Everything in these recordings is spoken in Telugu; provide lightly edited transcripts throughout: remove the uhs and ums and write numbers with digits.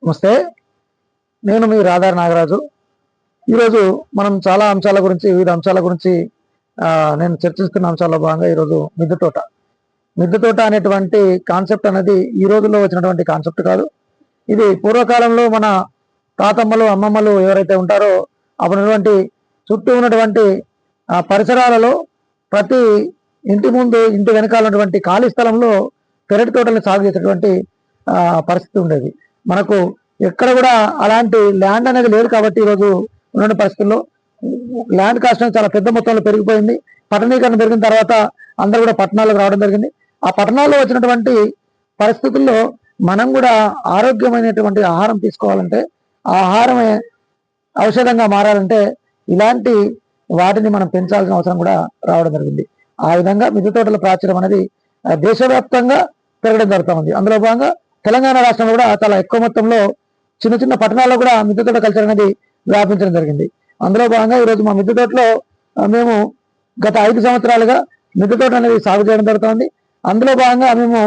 నమస్తే, నేను మీ రాధారి నాగరాజు. ఈరోజు మనం చాలా అంశాల గురించి, వివిధ అంశాల గురించి నేను చర్చిస్తున్న అంశాల్లో భాగంగా ఈరోజు మిద్దె తోట అనేటువంటి కాన్సెప్ట్ అనేది ఈ రోజుల్లో వచ్చినటువంటి కాన్సెప్ట్ కాదు. ఇది పూర్వకాలంలో మన తాతమ్మలు, అమ్మమ్మలు ఎవరైతే ఉంటారో అప్పుడున్నటువంటి చుట్టూ ఉన్నటువంటి పరిసరాలలో ప్రతి ఇంటి ముందు, ఇంటి వెనకాల ఉన్నటువంటి ఖాళీ స్థలంలో పెరటి తోటల్ని సాగు చేసేటువంటి పరిస్థితి ఉండేది. మనకు ఎక్కడ కూడా అలాంటి ల్యాండ్ అనేది లేదు కాబట్టి ఈరోజు ఉన్న పరిస్థితుల్లో ల్యాండ్ కాస్ట్ అనేది చాలా పెద్ద మొత్తంలో పెరిగిపోయింది. పట్టణీకరణ పెరిగిన తర్వాత అందరూ కూడా పట్టణాలకు రావడం జరిగింది. ఆ పట్టణాల్లో వచ్చినటువంటి పరిస్థితుల్లో మనం కూడా ఆరోగ్యమైనటువంటి ఆహారం తీసుకోవాలంటే, ఆ ఆహారమే ఔషధంగా మారాలంటే ఇలాంటి వాటిని మనం పెంచాల్సిన అవసరం కూడా రావడం జరిగింది. ఆ విధంగా మిద్దె తోటల ప్రాచుర్యం అనేది దేశవ్యాప్తంగా పెరగడం జరుగుతుంది. అందులో భాగంగా తెలంగాణ రాష్ట్రంలో కూడా చాలా ఎక్కువ మొత్తంలో చిన్న చిన్న పట్టణాల్లో కూడా మిద్దె తోట కల్చర్ అనేది వ్యాపించడం జరిగింది. అందులో భాగంగా ఈరోజు మా మిద్దె తోటలో మేము గత 5 సంవత్సరాలుగా మిద్దె తోట అనేది సాగు చేయడం జరుగుతుంది. అందులో భాగంగా మేము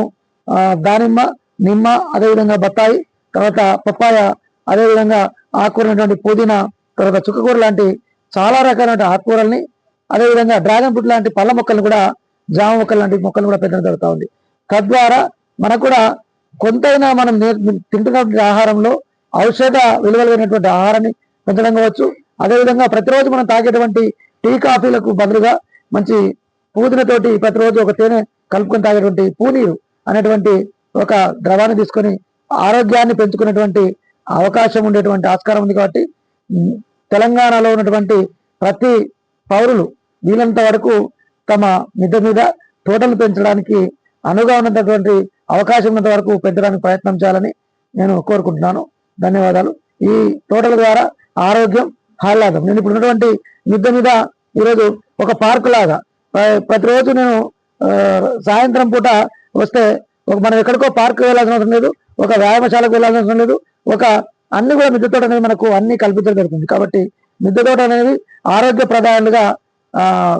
దానిమ్మ, నిమ్మ, అదేవిధంగా బత్తాయి, తర్వాత పప్పాయ, అదేవిధంగా ఆకుకూరటువంటి పుదీనా, తర్వాత చుక్కకూర లాంటి చాలా రకాలైన ఆకుకూరల్ని, అదేవిధంగా డ్రాగన్ ఫ్రూట్ లాంటి పళ్ళ మొక్కలను కూడా, జామ మొక్కలు లాంటి మొక్కలు కూడా పెంచడం జరుగుతూ ఉంది. తద్వారా మనకు కూడా కొంతైనా మనం తింటున్నటువంటి ఆహారంలో ఔషధ విలువలైనటువంటి ఆహారాన్ని పెంచడం కావచ్చు. అదేవిధంగా ప్రతిరోజు మనం తాగేటువంటి టీ, కాఫీలకు బదులుగా మంచి పుదీనతోటి ప్రతిరోజు ఒక తేనె కలుపుకొని తాగేటువంటి పూనీరు అనేటువంటి ఒక ద్రవాన్ని తీసుకొని ఆరోగ్యాన్ని పెంచుకునేటువంటి అవకాశం ఉండేటువంటి ఆస్కారం ఉంది. కాబట్టి తెలంగాణలో ఉన్నటువంటి ప్రతి పౌరులు వీలంత వరకు తమ మిద్దె మీద తోటలు పెంచడానికి అనువుగా ఉన్నటువంటి అవకాశం ఉన్నంత వరకు పెంచడానికి ప్రయత్నం చేయాలని నేను కోరుకుంటున్నాను. ధన్యవాదాలు. ఈ తోటల ద్వారా ఆరోగ్యం, ఆహ్లాదం. నేను ఇప్పుడు ఉన్నటువంటి మిద్దె మీద ఈరోజు ఒక పార్కు లాగా ప్రతిరోజు నేను సాయంత్రం పూట వస్తే మనం ఎక్కడికో పార్కు వెళ్ళాల్సిన అవసరం లేదు, ఒక వ్యాయామశాలకు వెళ్ళాల్సిన అవసరం లేదు, అన్ని కూడా మిద్దె తోట అనేది మనకు అన్ని కల్పించడం జరుగుతుంది. కాబట్టి మిద్దె తోట అనేది ఆరోగ్య ప్రదాయాలుగా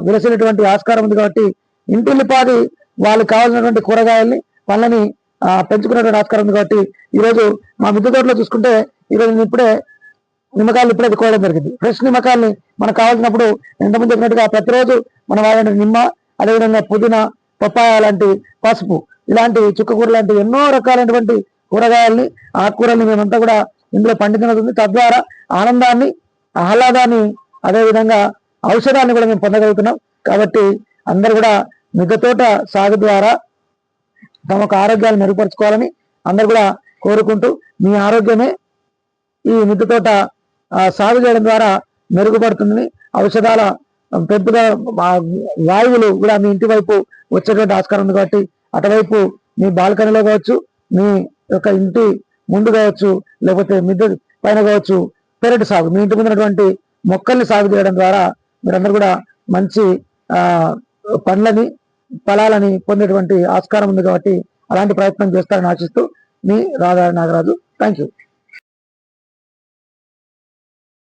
విలసినటువంటి ఆస్కారం ఉంది. కాబట్టి ఇంటిల్లిపాది వాళ్ళకి కావాల్సినటువంటి కూరగాయల్ని, పళ్ళని పెంచుకునేటువంటి ఆస్కారం ఉంది. కాబట్టి ఈరోజు మా మిద్దె తోటలో చూసుకుంటే ఈరోజు నేను నిమ్మకాయలు ఇప్పుడే కోయడం జరిగింది. ఫ్రెష్ నిమ్మకాయల్ని మనకు కావాల్సినప్పుడు ఎంతమంది చెప్పినట్టుగా ప్రతిరోజు మనం వాడే నిమ్మ, అదేవిధంగా పుదీనా, పప్పాయ లాంటి, పసుపు ఇలాంటి, చుక్కకూర లాంటి ఎన్నో రకాలైనటువంటి కూరగాయల్ని, ఆకుకూరల్ని మేమంతా కూడా ఇందులో పండించడం. తద్వారా ఆనందాన్ని, ఆహ్లాదాన్ని, అదేవిధంగా ఔషధాన్ని కూడా మేము పొందగలుగుతున్నాం. కాబట్టి అందరు కూడా మిద్దె తోట సాగు ద్వారా తమకు ఆరోగ్యాన్ని మెరుగుపరుచుకోవాలని అందరు కూడా కోరుకుంటూ, మీ ఆరోగ్యమే ఈ మిద్దె తోట సాగు చేయడం ద్వారా మెరుగుపడుతుందని, ఔషధాల పెంపుగా వాయువులు కూడా మీ ఇంటి వైపు వచ్చేటువంటి ఆస్కారం ఉంది. కాబట్టి అటువైపు మీ బాల్కనీలో కావచ్చు, మీ యొక్క ఇంటి ముందు కావచ్చు, లేకపోతే మిద్దె పైన కావచ్చు, పెరటి సాగు, మీ ఇంటి ముందున్నటువంటి మొక్కల్ని సాగు చేయడం ద్వారా మీరందరూ కూడా మంచి పండ్లని, ఫలాలని పొందేటువంటి ఆస్కారం ఉంది. కాబట్టి అలాంటి ప్రయత్నం చేస్తారని ఆశిస్తూ మీ రాధారి నాగరాజు. Thank you.